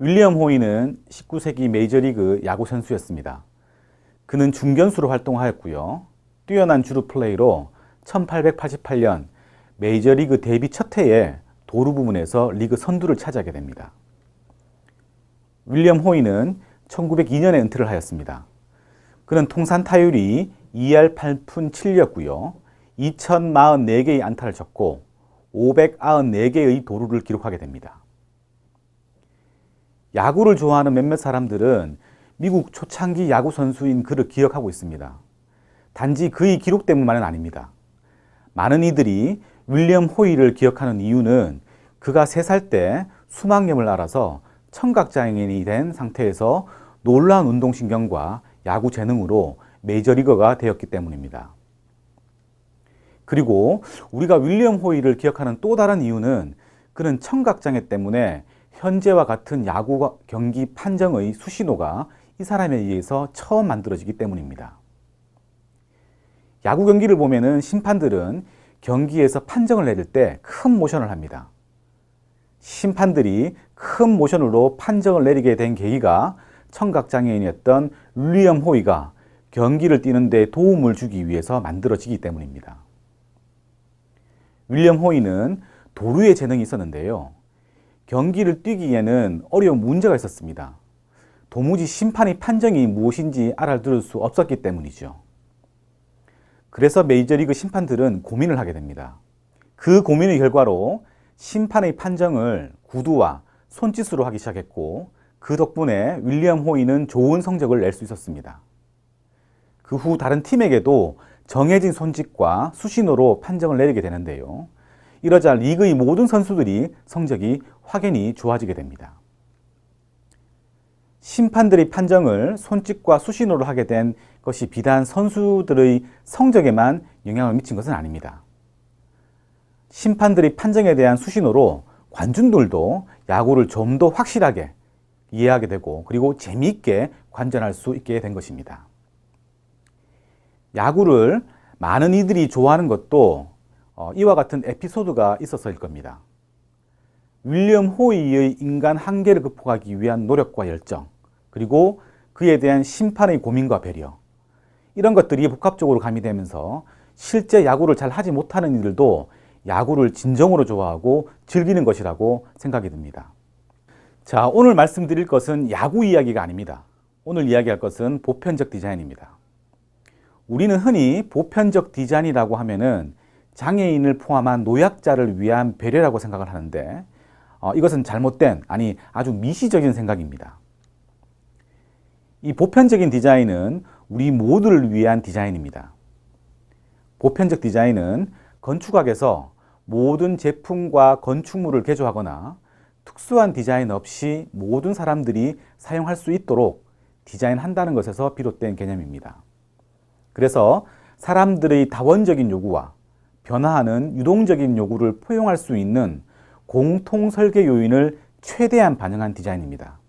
윌리엄 호이는 19세기 메이저리그 야구 선수였습니다. 그는 중견수로 활동하였고요. 뛰어난 주루 플레이로 1888년 메이저리그 데뷔 첫 해에 도루 부문에서 리그 선두를 차지하게 됩니다. 윌리엄 호이는 1902년에 은퇴를 하였습니다. 그는 통산 타율이 2할 8푼 7리였고요. 2044개의 안타를 쳤고 594개의 도루를 기록하게 됩니다. 야구를 좋아하는 몇몇 사람들은 미국 초창기 야구 선수인 그를 기억하고 있습니다. 단지 그의 기록 때문만은 아닙니다. 많은 이들이 윌리엄 호이를 기억하는 이유는 그가 3살 때 수막염을 앓아서 청각장애인이 된 상태에서 놀라운 운동신경과 야구 재능으로 메이저리거가 되었기 때문입니다. 그리고 우리가 윌리엄 호이를 기억하는 또 다른 이유는 그는 청각장애 때문에 현재와 같은 야구 경기 판정의 수신호가 이 사람에 의해서 처음 만들어지기 때문입니다. 야구 경기를 보면은 심판들은 경기에서 판정을 내릴 때 큰 모션을 합니다. 심판들이 큰 모션으로 판정을 내리게 된 계기가 청각장애인이었던 윌리엄 호이가 경기를 뛰는 데 도움을 주기 위해서 만들어지기 때문입니다. 윌리엄 호이는 도루의 재능이 있었는데요. 경기를 뛰기에는 어려운 문제가 있었습니다. 도무지 심판의 판정이 무엇인지 알아들을 수 없었기 때문이죠. 그래서 메이저리그 심판들은 고민을 하게 됩니다. 그 고민의 결과로 심판의 판정을 구두와 손짓으로 하기 시작했고 그 덕분에 윌리엄 호이는 좋은 성적을 낼 수 있었습니다. 그 후 다른 팀에게도 정해진 손짓과 수신호로 판정을 내리게 되는데요. 이러자 리그의 모든 선수들이 성적이 확연히 좋아지게 됩니다. 심판들의 판정을 손짓과 수신호로 하게 된 것이 비단 선수들의 성적에만 영향을 미친 것은 아닙니다. 심판들의 판정에 대한 수신호로 관중들도 야구를 좀 더 확실하게 이해하게 되고 그리고 재미있게 관전할 수 있게 된 것입니다. 야구를 많은 이들이 좋아하는 것도 이와 같은 에피소드가 있어서일 겁니다. 윌리엄 호이의 인간 한계를 극복하기 위한 노력과 열정, 그리고 그에 대한 심판의 고민과 배려, 이런 것들이 복합적으로 가미되면서 실제 야구를 잘 하지 못하는 이들도 야구를 진정으로 좋아하고 즐기는 것이라고 생각이 듭니다. 자, 오늘 말씀드릴 것은 야구 이야기가 아닙니다. 오늘 이야기할 것은 보편적 디자인입니다. 우리는 흔히 보편적 디자인이라고 하면은 장애인을 포함한 노약자를 위한 배려라고 생각을 하는데 이것은 잘못된, 아니 아주 미시적인 생각입니다. 이 보편적인 디자인은 우리 모두를 위한 디자인입니다. 보편적 디자인은 건축학에서 모든 제품과 건축물을 개조하거나 특수한 디자인 없이 모든 사람들이 사용할 수 있도록 디자인한다는 것에서 비롯된 개념입니다. 그래서 사람들의 다원적인 요구와 변화하는 유동적인 요구를 포용할 수 있는 공통 설계 요인을 최대한 반영한 디자인입니다.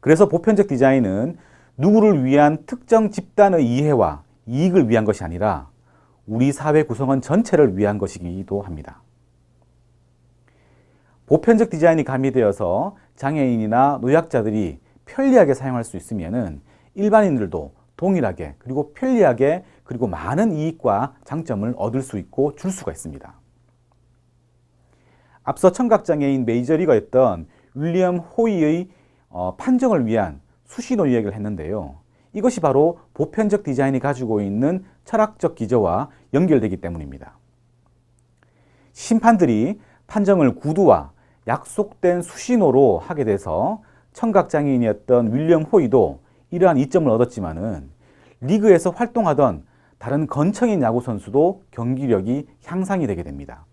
그래서 보편적 디자인은 누구를 위한 특정 집단의 이해와 이익을 위한 것이 아니라 우리 사회 구성원 전체를 위한 것이기도 합니다. 보편적 디자인이 가미되어서 장애인이나 노약자들이 편리하게 사용할 수 있으면 일반인들도 동일하게 그리고 편리하게 그리고 많은 이익과 장점을 얻을 수 있고 줄 수가 있습니다. 앞서 청각장애인 메이저리거였던 윌리엄 호이의 판정을 위한 수신호 이야기를 했는데요. 이것이 바로 보편적 디자인이 가지고 있는 철학적 기저와 연결되기 때문입니다. 심판들이 판정을 구두와 약속된 수신호로 하게 돼서 청각장애인이었던 윌리엄 호이도 이러한 이점을 얻었지만은 리그에서 활동하던 다른 건청인 야구 선수도 경기력이 향상이 되게 됩니다.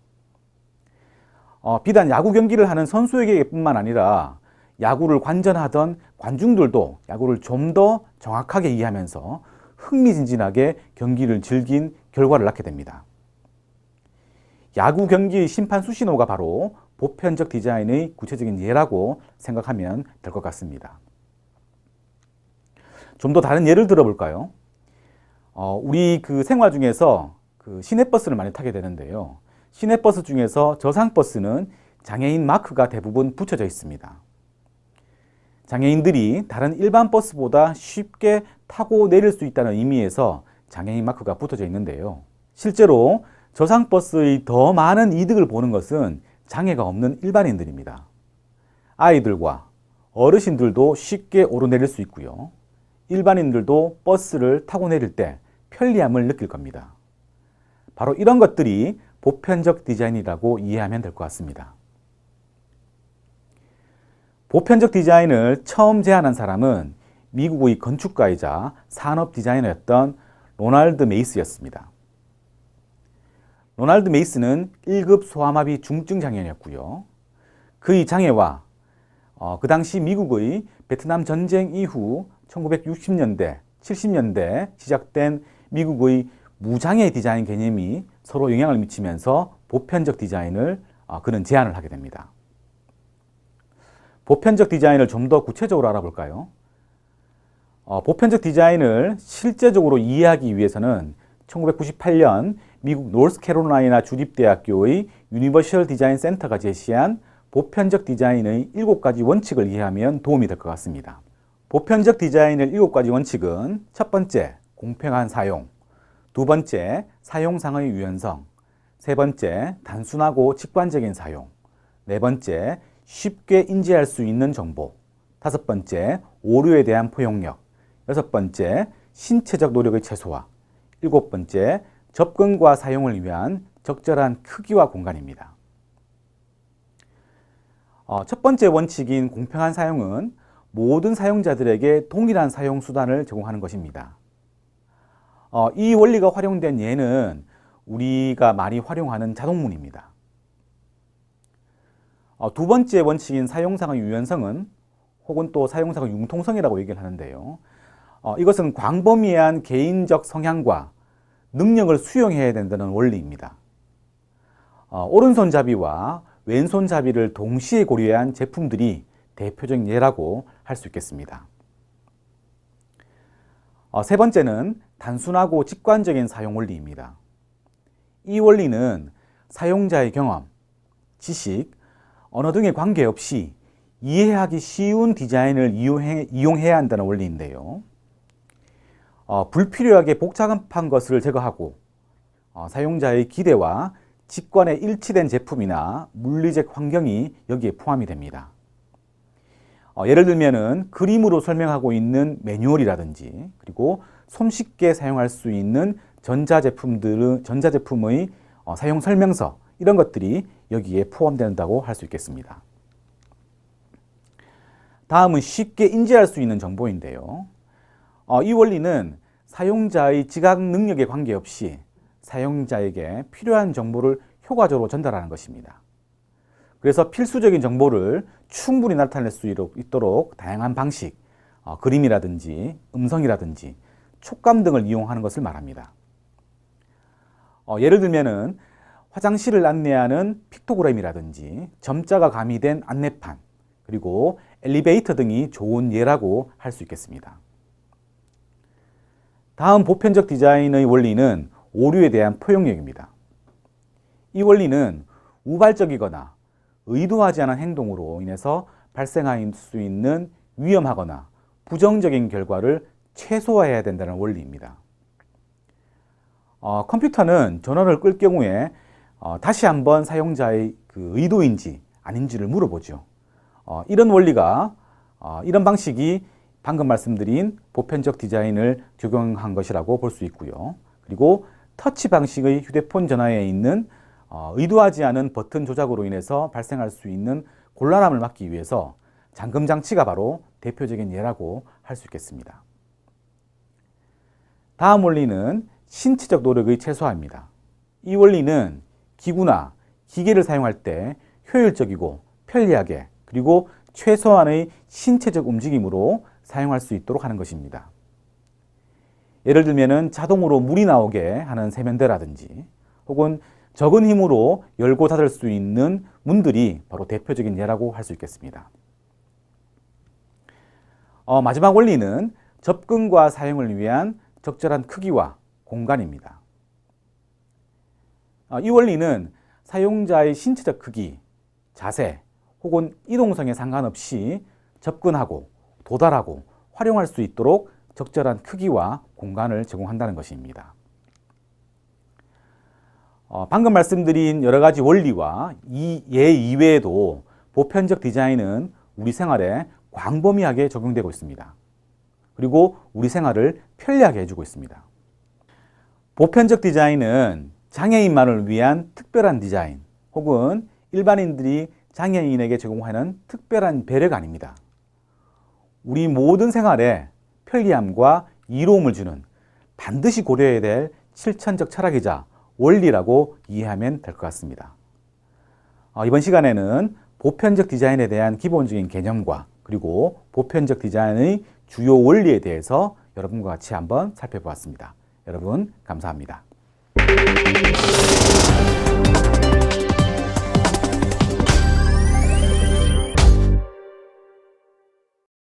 비단 야구 경기를 하는 선수에게뿐만 아니라 야구를 관전하던 관중들도 야구를 좀 더 정확하게 이해하면서 흥미진진하게 경기를 즐긴 결과를 낳게 됩니다. 야구 경기 심판 수신호가 바로 보편적 디자인의 구체적인 예라고 생각하면 될 것 같습니다. 좀 더 다른 예를 들어볼까요? 우리 그 생활 중에서 그 시내버스를 많이 타게 되는데요. 시내버스 중에서 저상버스는 장애인 마크가 대부분 붙여져 있습니다. 장애인들이 다른 일반 버스보다 쉽게 타고 내릴 수 있다는 의미에서 장애인 마크가 붙어져 있는데요. 실제로 저상버스의 더 많은 이득을 보는 것은 장애가 없는 일반인들입니다. 아이들과 어르신들도 쉽게 오르내릴 수 있고요. 일반인들도 버스를 타고 내릴 때 편리함을 느낄 겁니다. 바로 이런 것들이 보편적 디자인이라고 이해하면 될 것 같습니다. 보편적 디자인을 처음 제안한 사람은 미국의 건축가이자 산업 디자이너였던 로널드 메이스였습니다. 로널드 메이스는 1급 소아마비 중증 장애인이었고요. 그의 장애와 그 당시 미국의 베트남 전쟁 이후 1960년대, 70년대 시작된 미국의 무장애 디자인 개념이 서로 영향을 미치면서 보편적 디자인을 그는 제안을 하게 됩니다. 보편적 디자인을 좀 더 구체적으로 알아볼까요? 보편적 디자인을 실제적으로 이해하기 위해서는 1998년 미국 노스캐롤라이나 주립대학교의 유니버셜 디자인 센터가 제시한 보편적 디자인의 7가지 원칙을 이해하면 도움이 될 것 같습니다. 보편적 디자인의 7가지 원칙은 첫 번째, 공평한 사용, 두 번째, 사용상의 유연성, 세 번째, 단순하고 직관적인 사용, 네 번째, 쉽게 인지할 수 있는 정보, 다섯 번째, 오류에 대한 포용력, 여섯 번째, 신체적 노력의 최소화, 일곱 번째, 접근과 사용을 위한 적절한 크기와 공간입니다. 첫 번째 원칙인 공평한 사용은 모든 사용자들에게 동일한 사용 수단을 제공하는 것입니다. 이 원리가 활용된 예는 우리가 많이 활용하는 자동문입니다. 두 번째 원칙인 사용상의 유연성은 혹은 또 사용상의 융통성이라고 얘기를 하는데요. 이것은 광범위한 개인적 성향과 능력을 수용해야 된다는 원리입니다. 오른손잡이와 왼손잡이를 동시에 고려한 제품들이 대표적인 예라고 할 수 있겠습니다. 세 번째는 단순하고 직관적인 사용 원리입니다. 이 원리는 사용자의 경험, 지식, 언어 등에 관계없이 이해하기 쉬운 디자인을 이용해야 한다는 원리인데요. 불필요하게 복잡한 것을 제거하고 사용자의 기대와 직관에 일치된 제품이나 물리적 환경이 여기에 포함이 됩니다. 예를 들면은 그림으로 설명하고 있는 매뉴얼이라든지 그리고 손쉽게 사용할 수 있는 전자제품의 사용 설명서 이런 것들이 여기에 포함된다고 할 수 있겠습니다. 다음은 쉽게 인지할 수 있는 정보인데요. 이 원리는 사용자의 지각 능력에 관계없이 사용자에게 필요한 정보를 효과적으로 전달하는 것입니다. 그래서 필수적인 정보를 충분히 나타낼 수 있도록 다양한 방식, 그림이라든지 음성이라든지 촉감 등을 이용하는 것을 말합니다. 예를 들면은 화장실을 안내하는 픽토그램이라든지 점자가 가미된 안내판, 그리고 엘리베이터 등이 좋은 예라고 할 수 있겠습니다. 다음 보편적 디자인의 원리는 오류에 대한 포용력입니다. 이 원리는 우발적이거나 의도하지 않은 행동으로 인해서 발생할 수 있는 위험하거나 부정적인 결과를 최소화해야 된다는 원리입니다. 컴퓨터는 전원을 끌 경우에 다시 한번 사용자의 그 의도인지 아닌지를 물어보죠. 이런 원리가, 이런 방식이 방금 말씀드린 보편적 디자인을 적용한 것이라고 볼 수 있고요. 그리고 터치 방식의 휴대폰 전화에 있는 의도하지 않은 버튼 조작으로 인해서 발생할 수 있는 곤란함을 막기 위해서 잠금 장치가 바로 대표적인 예라고 할 수 있겠습니다. 다음 원리는 신체적 노력의 최소화입니다. 이 원리는 기구나 기계를 사용할 때 효율적이고 편리하게 그리고 최소한의 신체적 움직임으로 사용할 수 있도록 하는 것입니다. 예를 들면 자동으로 물이 나오게 하는 세면대라든지 혹은 적은 힘으로 열고 닫을 수 있는 문들이 바로 대표적인 예라고 할 수 있겠습니다. 마지막 원리는 접근과 사용을 위한 적절한 크기와 공간입니다. 이 원리는 사용자의 신체적 크기, 자세 혹은 이동성에 상관없이 접근하고 도달하고 활용할 수 있도록 적절한 크기와 공간을 제공한다는 것입니다. 방금 말씀드린 여러 가지 원리와 이 예 이외에도 보편적 디자인은 우리 생활에 광범위하게 적용되고 있습니다. 그리고 우리 생활을 편리하게 해주고 있습니다. 보편적 디자인은 장애인만을 위한 특별한 디자인 혹은 일반인들이 장애인에게 제공하는 특별한 배려가 아닙니다. 우리 모든 생활에 편리함과 이로움을 주는 반드시 고려해야 될 실천적 철학이자 원리라고 이해하면 될 것 같습니다. 이번 시간에는 보편적 디자인에 대한 기본적인 개념과 그리고 보편적 디자인의 주요 원리에 대해서 여러분과 같이 한번 살펴보았습니다. 여러분 감사합니다.